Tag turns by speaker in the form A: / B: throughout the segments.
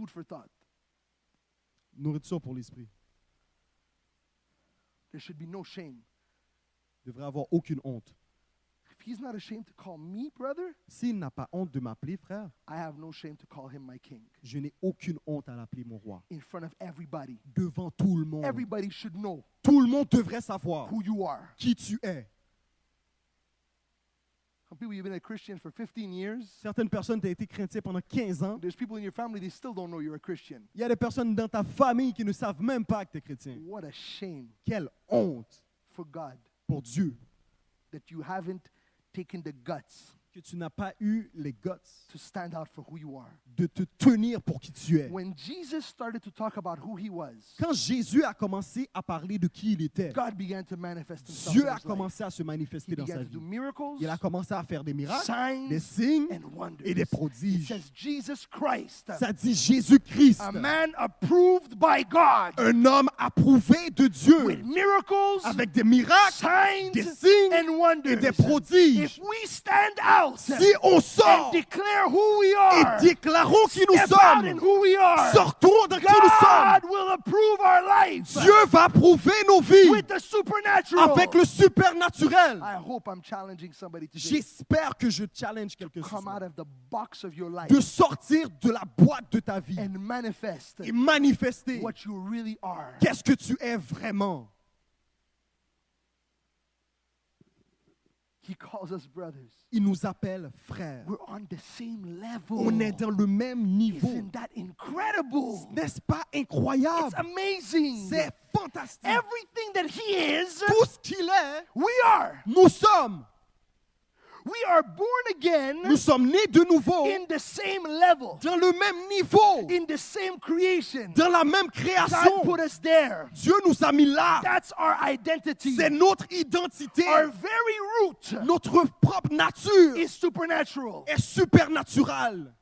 A: food for thought.
B: Nourriture pour l'esprit.
A: There should be no shame.
B: Il ne devrait avoir aucune honte.
A: If he's not ashamed to call me brother,
B: S'il n'a pas honte de m'appeler frère,
A: I have no shame to call him my king.
B: je n'ai aucune honte à l'appeler mon roi.
A: In front of everybody.
B: Devant tout le monde.
A: Everybody should know
B: Tout le monde devrait savoir
A: who you are.
B: qui tu es.
A: Some people, you've been a Christian for 15 years.
B: Certaines personnes t'ont été chrétien pendant 15 ans.
A: There's people in your family, they still don't know you're a Christian.
B: Il y a des personnes dans ta famille qui ne savent même pas que tu es chrétien.
A: What a shame
B: Quelle honte
A: for God
B: pour Dieu
A: that you haven't taken the guts
B: que tu n'as pas eu les guts
A: to stand out for who you are.
B: de te tenir pour qui tu es.
A: When Jesus started to talk about who he was,
B: Quand Jésus a commencé à parler de qui il était,
A: God began to manifest himself
B: Dieu
A: in
B: a
A: his life.
B: commencé à se manifester
A: He
B: dans sa
A: began to do
B: vie.
A: miracles,
B: Il a commencé à faire des miracles, des
A: signs,
B: signes
A: and wonders.
B: et des
A: It
B: prodiges.
A: says Jesus Christ,
B: Ça dit Jésus-Christ,
A: a man approved by God,
B: un homme approuvé de Dieu,
A: with miracles,
B: avec des miracles,
A: signs,
B: des signes
A: and wonders.
B: et des prodiges.
A: If we stand out
B: Si on sort
A: and declare who we
B: et
A: are,
B: déclarons qui nous
A: step out in
B: sommes,
A: who we are,
B: sortons dans qui nous sommes,
A: God will approve our life
B: Dieu va approuver nos vies
A: with the supernatural.
B: avec le supernaturel.
A: I hope I'm challenging somebody today.
B: J'espère que je challenge quelqu'un ce
A: Come
B: soir,
A: out of the box of your life
B: de sortir de la boîte de ta vie
A: and manifest
B: et manifester
A: what you really are.
B: qu'est-ce que tu es vraiment.
A: He calls us brothers.
B: Il nous appelle frères.
A: We're on the same level.
B: On est dans le même niveau.
A: Isn't that incredible?
B: N'est-ce pas
A: It's
B: incroyable?
A: amazing.
B: C'est fantastique.
A: Everything that he is,
B: Tout ce qu'il est,
A: we are.
B: nous sommes.
A: We are born again
B: Nous sommes nés de nouveau
A: in the same level,
B: dans le même niveau,
A: in the same creation.
B: dans la même
A: God
B: création.
A: put us there.
B: Dieu nous a mis là.
A: That's our identity.
B: C'est notre identité.
A: Our very root
B: Notre propre nature
A: is supernatural.
B: est supernaturelle.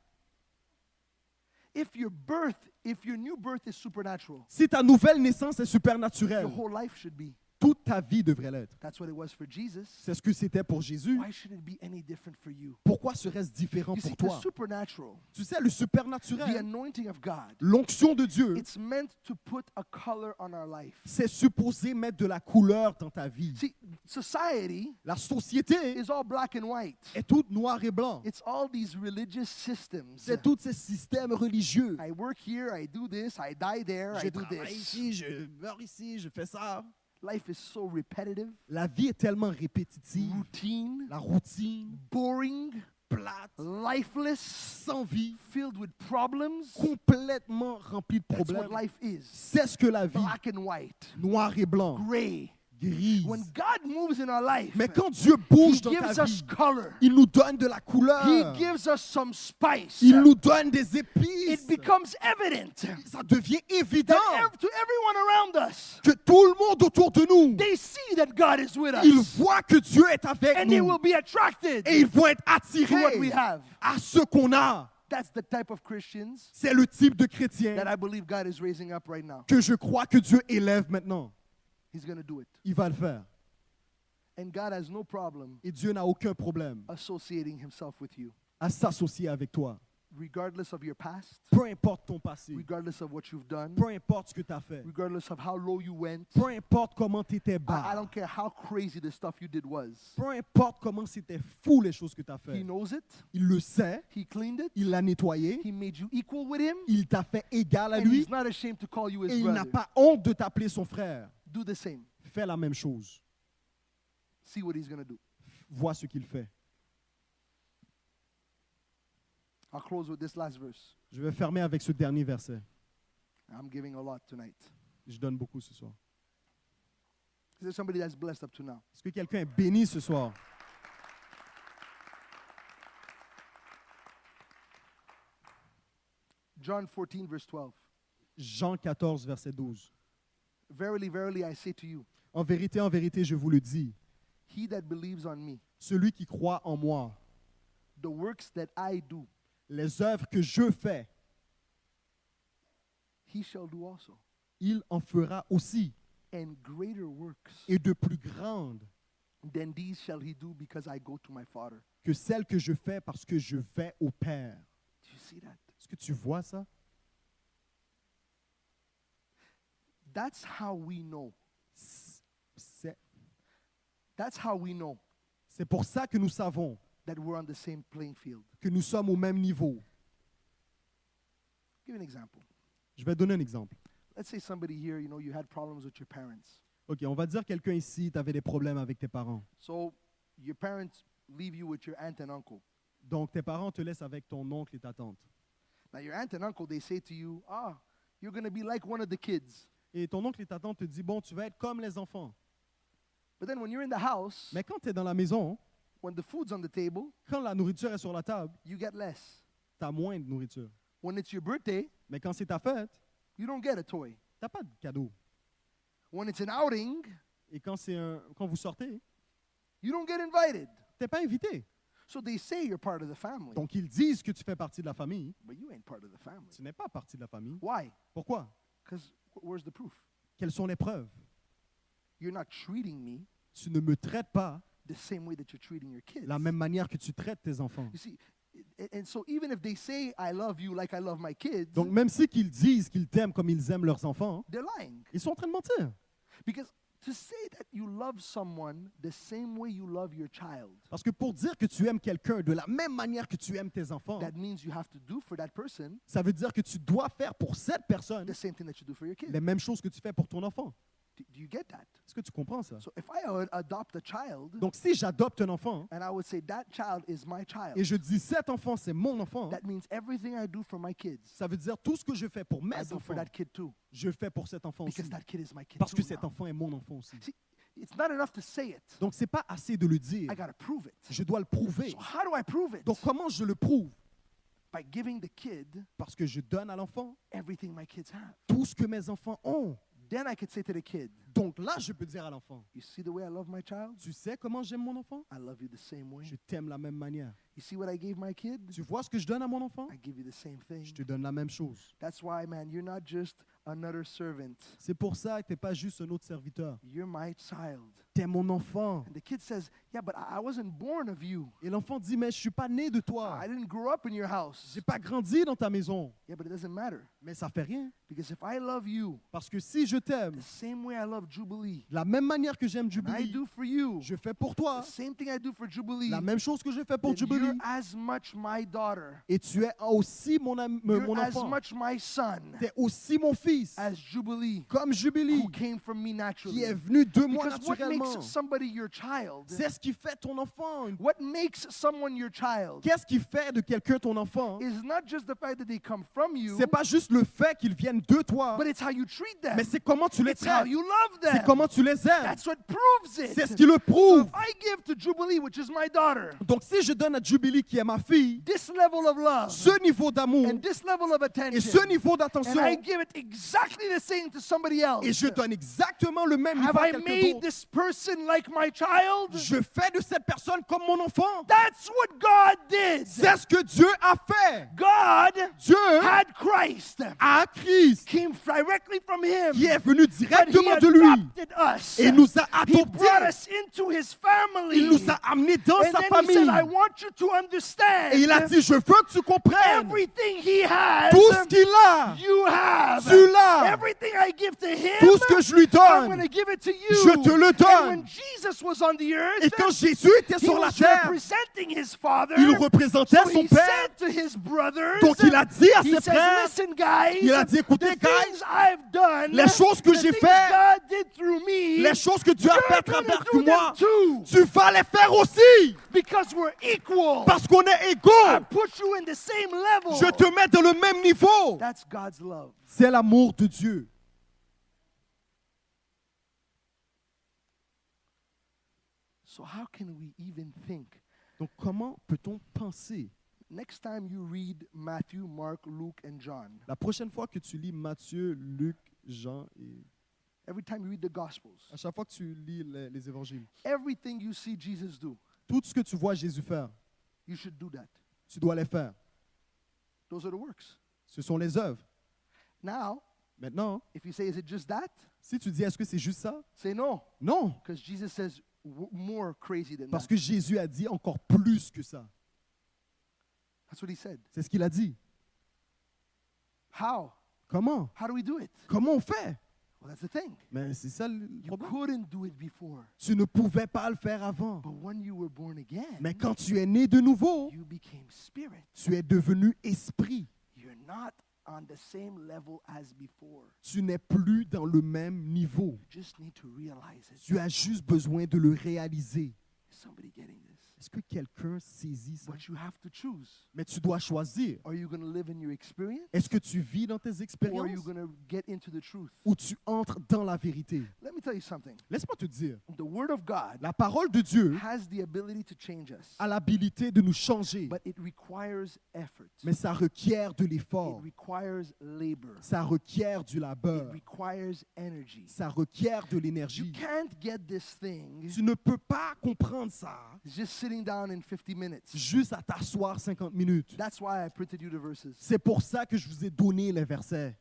A: If your new birth is supernatural,
B: Si ta nouvelle naissance est
A: your
B: supernaturelle,
A: whole life should be.
B: toute ta vie devrait l'être.
A: That's what it was for Jesus.
B: C'est ce que c'était pour Jésus.
A: Why should it be any different for you?
B: Pourquoi serait-ce différent
A: You see,
B: pour
A: the
B: toi?
A: supernatural,
B: Tu sais, le
A: the
B: supernaturel,
A: anointing of God,
B: l'onction de Dieu,
A: it's meant to put a color on our life.
B: c'est supposé mettre de la couleur dans ta vie.
A: See, society
B: La société
A: is all black and white.
B: est toute noire et blanc.
A: It's all these religious systems.
B: C'est tous ces systèmes religieux.
A: I work here, I do this, I die there,
B: Je
A: I do
B: travaille
A: this.
B: ici, je meurs ici, je fais ça.
A: Life is so repetitive,
B: La vie est tellement répétitive.
A: routine,
B: La routine,
A: boring,
B: plate,
A: lifeless,
B: sans vie,
A: filled with problems.
B: complètement remplie de
A: That's what
B: problèmes.
A: life is.
B: C'est ce que la vie,
A: Black and white,
B: noir et blanc,
A: gray.
B: grise.
A: When God moves in our life,
B: Mais quand Dieu
A: He
B: bouge dans
A: gives
B: ta
A: us
B: vie,
A: color.
B: il nous donne de la couleur.
A: He gives us some spice.
B: Il nous donne des épices.
A: It becomes evident
B: Ça devient évident
A: to everyone around us.
B: que tout le monde autour de nous,
A: They see that God is with
B: ils
A: us,
B: voient que Dieu est avec
A: and they
B: nous.
A: will be attracted
B: Et ils vont être
A: to what we
B: attirés
A: have.
B: à ce qu'on a.
A: That's the type of Christians
B: C'est le type de
A: that
B: chrétien
A: I believe God is raising up right now.
B: que je crois que Dieu élève maintenant.
A: He's going to do it.
B: Il va le faire.
A: And God has no problem
B: Et Dieu n'a aucun problème
A: associating himself with you,
B: à s'associer avec toi.
A: regardless of your past,
B: Peu importe ton passé,
A: regardless of what you've done,
B: peu importe ce que tu as fait,
A: regardless of how low you went.
B: peu importe comment tu étais
A: I
B: bas,
A: don't care how crazy the stuff you did was.
B: peu importe comment c'était fou les choses que tu as
A: He
B: fait.
A: knows it.
B: Il le sait,
A: He cleaned it.
B: il l'a nettoyé,
A: He made you equal with him.
B: il t'a fait égal à
A: And
B: lui
A: he's not ashamed to call you
B: et
A: his
B: il n'a
A: brother.
B: pas honte de t'appeler son frère.
A: Do the same.
B: Fais la même chose.
A: See what he's going to do.
B: Vois ce qu'il fait.
A: I'll close with this last verse.
B: Je vais fermer avec ce dernier verset.
A: I'm giving a lot tonight.
B: Je donne beaucoup ce soir.
A: Is there somebody that's blessed up to now?
B: Est-ce que quelqu'un est béni ce soir?
A: John 14, verse 12.
B: Jean 14, verset 12.
A: Verily, verily, I say to you,
B: En vérité, je vous le dis,
A: he that believes on me,
B: celui qui croit en moi,
A: the works that I do,
B: les œuvres que je fais,
A: he shall do also.
B: il en fera aussi,
A: And greater works
B: et de plus grandes
A: than these shall he do, because I go to my Father.
B: que celles que je fais parce que je vais au Père.
A: Do you see that?
B: Est-ce que tu vois ça?
A: That's how we know.
B: C'est
A: That's how we know
B: c'est pour ça que nous savons
A: that we're on the same playing field.
B: que nous sommes au même niveau.
A: Give you an example.
B: Je vais donner un exemple.
A: Let's say somebody here, you had problems with your parents.
B: OK, on va dire quelqu'un ici, tu avais des problèmes avec tes parents.
A: So your parents leave you with your aunt and uncle.
B: Donc, tes parents te laissent avec ton oncle et ta tante.
A: Now your aunt and uncle, they say to you, you're going to be like one of the kids.
B: Et ton oncle et ta tante te disent, bon, tu vas être comme les enfants.
A: But then when you're in the house,
B: Mais quand tu es dans la maison,
A: when the food's on the table,
B: quand la nourriture est sur la table,
A: you get less.
B: tu as moins de nourriture.
A: When it's your birthday,
B: Mais quand c'est ta fête,
A: you don't get a toy.
B: tu n'as pas de cadeau.
A: When it's an outing,
B: Et quand vous sortez,
A: you don't get invited.
B: tu n'es pas invité.
A: So they say you're part of the family,
B: Donc, ils disent que tu fais partie de la famille.
A: but you ain't part of the family.
B: Tu n'es pas partie de la famille.
A: Why?
B: Pourquoi?
A: Because where's the proof?
B: Quelles sont les preuves?
A: You're not treating me
B: Tu ne me traites pas
A: the same way that you're treating your kids.
B: de la même manière que tu traites tes enfants.
A: You see, and so even if they say I love you like I love my kids,
B: Donc, même si qu'ils disent qu'ils t'aiment comme ils aiment leurs enfants,
A: they're lying.
B: ils sont en train de mentir.
A: Because to say that you love someone the same way you love your child,
B: Parce que pour dire que tu aimes quelqu'un de la même manière que tu aimes tes enfants,
A: that means you have to do for that person
B: ça veut dire que tu dois faire pour cette personne
A: the same thing that you do for your kid.
B: les mêmes choses que tu fais pour ton enfant.
A: Do you get that?
B: Est-ce que tu comprends ça?
A: So if I would adopt a child
B: Donc, si j'adopte un enfant
A: and I would say that child is my child,
B: et je dis cet enfant, c'est mon enfant,
A: that means everything I do for my kids,
B: ça veut dire tout ce que je fais pour
A: I
B: mes
A: do for
B: enfants,
A: that kid too.
B: je fais pour cet enfant aussi.
A: Because that kid is my kid
B: Parce que
A: too
B: cet
A: now.
B: enfant est mon enfant aussi.
A: See, it's not enough to say it.
B: Donc, c'est pas assez de le dire.
A: I got to prove it.
B: Je dois le prouver.
A: So how do I prove it?
B: Donc, comment je le prouve?
A: By giving the kid
B: Parce que je donne à l'enfant
A: everything my kids have.
B: tout ce que mes enfants ont.
A: Then I could say to the kid,
B: Donc là, je peux dire à l'enfant,
A: you see the way I love my child?
B: tu sais comment j'aime mon enfant?
A: I love you the same way.
B: Je t'aime de la même manière.
A: You see what I gave my kid?
B: Tu vois ce que je donne à mon enfant?
A: I give you the same thing.
B: Je te donne la même chose.
A: That's why, man, you're not just another servant.
B: C'est pour ça que tu n'es pas juste un autre serviteur.
A: You're my child.
B: Tu es mon enfant.
A: And the kid says, yeah, but I wasn't born of you.
B: Et l'enfant dit, mais je ne suis pas né de toi.
A: I didn't grow up in your house.
B: Je n'ai pas grandi dans ta maison.
A: Yeah, but it doesn't matter.
B: Mais ça fait rien.
A: Because if I love you
B: Parce que si je t'aime,
A: the same way I love Jubilee,
B: de la même manière que j'aime
A: and I
B: Jubilee,
A: do for you
B: je fais pour toi
A: the same thing I do for Jubilee,
B: la même chose que je fais pour
A: then
B: Jubilee.
A: you're as much my daughter.
B: Et tu es aussi mon
A: You're as
B: enfant.
A: much my son
B: Tu es aussi mon fils.
A: as Jubilee,
B: Comme Jubilee,
A: who came from me
B: qui
A: naturally.
B: est venu de moi
A: Because what
B: naturellement.
A: makes somebody your child?
B: C'est ce qui fait ton enfant.
A: What makes someone your child
B: Qu'est-ce qui fait de quelqu'un ton enfant?
A: is not just the fact that they come from you,
B: C'est pas juste le fait qu'ils viennent de toi,
A: but it's how you treat them.
B: mais c'est comment tu les
A: It's how
B: traites.
A: you love them.
B: C'est comment tu les aimes.
A: That's what proves it.
B: C'est ce qui le
A: So
B: prouve.
A: if I give to Jubilee, which is my daughter,
B: Donc si je donne à Jubilee, qui est ma fille,
A: this level of love
B: ce niveau d'amour
A: and this level of
B: et
A: attention,
B: ce niveau
A: and
B: d'attention,
A: I give it exactly the same to somebody else,
B: et je donne exactement le même niveau
A: have
B: à
A: I
B: quelqu'un
A: made
B: d'autre,
A: this person like my child?
B: je fais de cette personne comme mon enfant.
A: That's what God did.
B: C'est ce que Dieu a fait.
A: God
B: Dieu
A: had Christ,
B: a Christ,
A: came directly from Him,
B: qui est venu
A: but He
B: directement de lui
A: adopted us.
B: et nous a
A: He brought
B: adoptés.
A: us into His family.
B: Il nous a amenés dans
A: And
B: sa
A: then He
B: famille.
A: said, I want you to understand
B: Et il a dit, je veux que tu comprennes
A: everything He has,
B: tout ce qu'il a.
A: you have.
B: Tu l'as.
A: Everything I give to Him,
B: Tout ce que je lui
A: I'm going
B: donne.
A: to give it to you.
B: Je te le
A: And
B: donne.
A: when Jesus was on the earth,
B: Et quand Jésus était
A: He
B: sur la
A: was
B: terre,
A: representing His Father.
B: il représentait
A: So
B: son
A: He
B: Père.
A: said to His brothers,
B: Donc il a dit à
A: He
B: ses
A: says,
B: frères,
A: listen, guys,
B: il a dit, écoutez,
A: the
B: guys,
A: things I've done,
B: les choses que
A: the
B: j'ai
A: things
B: fait,
A: God did through me,
B: les choses que Dieu a fait à
A: you're gonna
B: travers
A: do
B: moi,
A: them too,
B: tu vas les faire aussi.
A: because we're equal.
B: Parce qu'on est
A: I
B: égaux.
A: put you in the same level.
B: Je te mets dans le même niveau.
A: That's God's love.
B: C'est l'amour de Dieu.
A: So how can we even think?
B: Donc comment peut-on penser?
A: Next time you read Matthew, Mark, Luke, and John,
B: La prochaine fois que tu lis Matthieu, Luc, Jean et
A: every time you read the Gospels,
B: à chaque fois que tu lis les évangiles,
A: everything you see Jesus do,
B: tout ce que tu vois Jésus faire,
A: you should do that.
B: tu dois les faire.
A: Those are the works.
B: Ce sont les œuvres.
A: Now,
B: Maintenant,
A: if you say, is it just that?
B: si tu dis est-ce que c'est juste ça?
A: Say no,
B: Non,
A: because Jesus says more crazy than
B: parce
A: that.
B: que Jésus a dit encore plus que ça.
A: That's what He said.
B: C'est ce qu'il a dit.
A: How?
B: Comment?
A: How do we do it?
B: Comment on fait?
A: Well, that's the thing.
B: Mais c'est ça le
A: You
B: problème.
A: couldn't do it before.
B: Tu ne pouvais pas le faire avant.
A: But when you were born again,
B: Mais quand tu es né de nouveau,
A: you became spirit.
B: tu es devenu esprit.
A: You're not on the same level as before.
B: Tu n'es plus dans le même niveau.
A: You just need to realize it.
B: Tu as juste besoin de le réaliser.
A: Is somebody getting this?
B: Est-ce que quelqu'un saisit ça?
A: But you have to choose.
B: Mais tu dois choisir.
A: Are you going to live in your experience?
B: Est-ce que tu vis dans tes
A: Or are you
B: expériences
A: going to get into the truth?
B: ou tu entres dans la vérité?
A: Let me tell you something.
B: Laisse-moi te dire,
A: The Word of God
B: la parole de Dieu
A: has the ability to change us,
B: a l'habilité de nous changer,
A: but it requires effort.
B: mais ça requiert de
A: It
B: l'effort,
A: requires labor.
B: ça requiert du
A: It
B: labeur,
A: requires energy.
B: ça requiert de
A: You
B: l'énergie.
A: can't get this thing
B: Tu ne peux pas comprendre ça
A: just sitting down in 50 minutes.
B: juste à t'asseoir 50 minutes.
A: That's why I printed you the verses,
B: C'est pour ça que je vous ai donné les versets,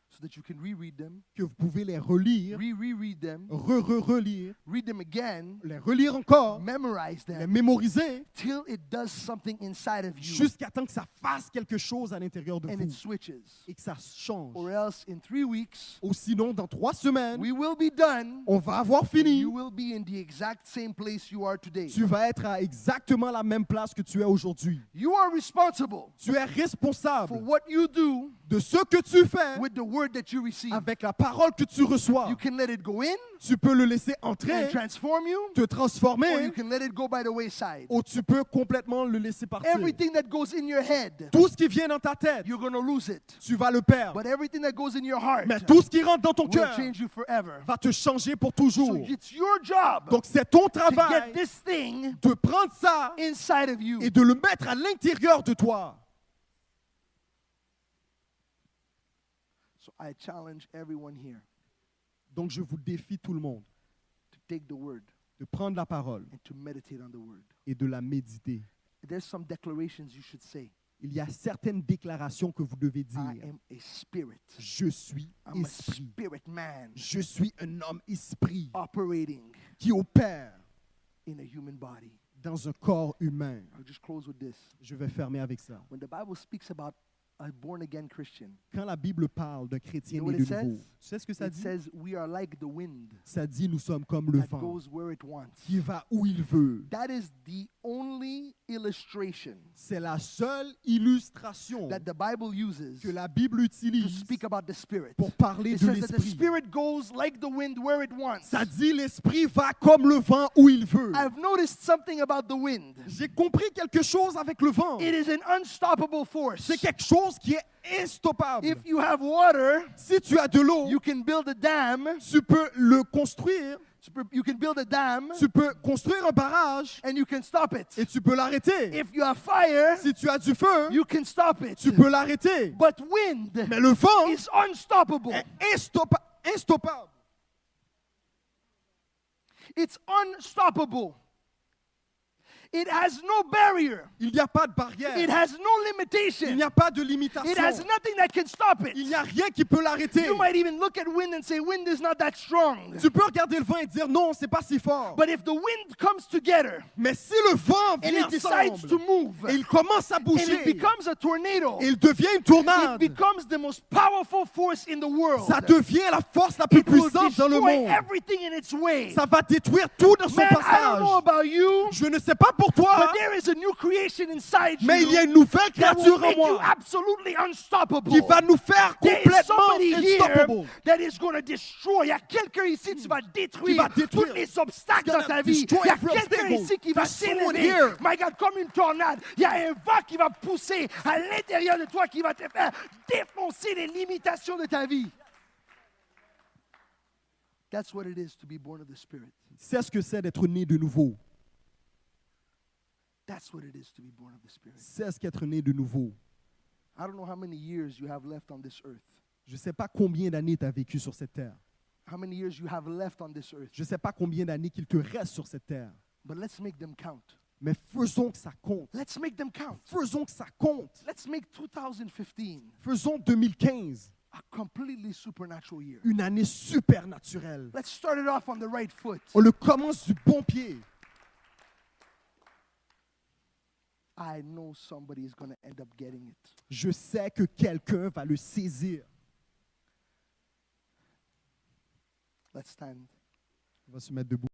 A: so that you can reread them,
B: que vous pouvez les relire,
A: reread them,
B: relire,
A: read them again,
B: les relire encore,
A: memorize
B: les
A: them,
B: mémoriser,
A: till it does something inside of you
B: jusqu'à temps que ça fasse quelque chose à l'intérieur de
A: and
B: vous
A: it switches.
B: et que ça change.
A: Or else in 3 weeks,
B: Ou sinon, dans 3 semaines,
A: we will be done.
B: on va avoir
A: And
B: fini.
A: you will be in the exact same place you are today.
B: Tu vas être à exactement la même place que tu es aujourd'hui.
A: You are responsible
B: Tu es
A: for
B: responsable
A: what you do
B: de ce que tu fais
A: with the word that you receive.
B: avec la parole que tu reçois.
A: You can let it go in
B: Tu peux le laisser
A: and
B: entrer,
A: transform you,
B: te
A: or you
B: transformer,
A: can let it go by the wayside.
B: ou tu peux complètement le laisser partir.
A: Everything that goes in your head,
B: Tout ce qui vient dans ta tête,
A: you're going to lose it.
B: tu vas le perdre.
A: But everything that goes in your heart
B: Mais tout ce qui rentre dans ton
A: will
B: cœur
A: change you forever.
B: va te changer pour
A: So
B: toujours.
A: it's your job
B: Donc c'est ton
A: to
B: travail
A: get this thing
B: de prendre ça
A: inside of you.
B: et de le mettre à l'intérieur de toi.
A: So I challenge everyone here
B: Donc je vous défie tout le monde
A: to take the word
B: de prendre la parole
A: and to meditate on the word.
B: et de la méditer.
A: There's some declarations you should say.
B: Il y a certaines déclarations que vous devez
A: I
B: dire.
A: am a spirit.
B: Je suis
A: I'm a
B: esprit.
A: spirit man
B: Je suis un homme esprit
A: operating
B: qui opère
A: in a human body.
B: dans un corps humain.
A: I'll just close with this.
B: Je vais fermer avec ça.
A: When the Bible speaks about a born again Christian,
B: Quand la Bible parle d'un chrétien
A: You know
B: né
A: what
B: de
A: it
B: nouveau,
A: says?
B: tu sais ce que ça
A: it
B: dit?
A: says we are like the wind
B: Ça dit nous sommes comme le
A: that
B: vent
A: goes where it wants.
B: qui va où il veut.
A: That is the only illustration
B: C'est la seule illustration
A: that the Bible uses
B: que la Bible
A: to
B: utilise
A: speak about the Spirit.
B: pour parler
A: It
B: de
A: says that the
B: l'esprit.
A: Spirit goes like the wind where it wants.
B: Ça dit l'esprit va comme le vent où il veut.
A: I've noticed something about the wind.
B: J'ai compris quelque chose avec le vent.
A: It is an unstoppable force.
B: C'est quelque chose qui est instoppable.
A: If you have water,
B: Si tu as de l'eau,
A: you can build a dam.
B: tu peux le construire,
A: You can build a dam
B: tu peux construire un barrage
A: and you can stop it.
B: et tu peux l'arrêter.
A: If you have fire,
B: Si tu as du feu,
A: you can stop it.
B: tu peux l'arrêter.
A: But wind
B: Mais le vent
A: is unstoppable.
B: est instoppable.
A: It's unstoppable. It has no barrier.
B: Il n'y a pas de barrière.
A: It has no
B: Il
A: limitation.
B: n'y a pas de limitation.
A: It has nothing that can stop
B: Il
A: it.
B: n'y a rien qui peut l'arrêter.
A: You might even look at wind and say, wind is not that strong.
B: Tu peux regarder le vent et dire non, c'est pas si fort.
A: But if the wind comes together
B: Mais si le vent
A: and
B: vient
A: it decides to
B: ensemble
A: move
B: et il commence à
A: and
B: bouger,
A: it becomes a tornado,
B: et il devient une
A: it
B: tornade,
A: becomes the most powerful force in the world.
B: ça devient la force la plus
A: It will
B: puissante dans le
A: destroy
B: monde.
A: everything in its way.
B: Ça va détruire tout dans son
A: Man, I don't
B: passage.
A: know about you,
B: Je ne sais pas pour toi,
A: but there is a new creation inside
B: mais il y a
A: you
B: une nouvelle
A: that will
B: créature en
A: make you
B: moi
A: absolutely unstoppable.
B: qui va nous faire
A: There is
B: complètement
A: somebody here
B: unstoppable.
A: that is going to destroy. Il y a quelqu'un ici, tu vas détruire,
B: va détruire.
A: tous les obstacles
B: It's
A: dans
B: gonna
A: ta vie.
B: destroy
A: Il y a
B: every
A: quelqu'un
B: obstacle.
A: ici qui va
B: There's someone
A: s'élever.
B: here.
A: My God, comme une tornade. Il y a un vent qui va pousser à l'intérieur de toi qui va te faire défoncer les limitations de ta vie. That's what it is to be born of the Spirit.
B: C'est ce que c'est d'être né de nouveau.
A: That's what it is to be born of the Spirit.
B: C'est ce qu'être né de nouveau.
A: I don't know how many years you have left on this earth.
B: Je ne sais pas combien d'années tu as vécu sur cette terre.
A: How many years you have left on this earth.
B: Je ne sais pas combien d'années qu'il te reste sur cette terre.
A: But let's make them count.
B: Mais faisons que ça compte.
A: Let's make them count.
B: Faisons que ça compte.
A: Let's make 2015
B: Faisons 2015
A: a completely supernatural year.
B: une année supernaturelle.
A: Let's start it off on the right foot.
B: On le commence du bon pied.
A: I know somebody is going to end up getting it.
B: Je sais que quelqu'un va le saisir.
A: Let's stand.
B: On va se mettre debout.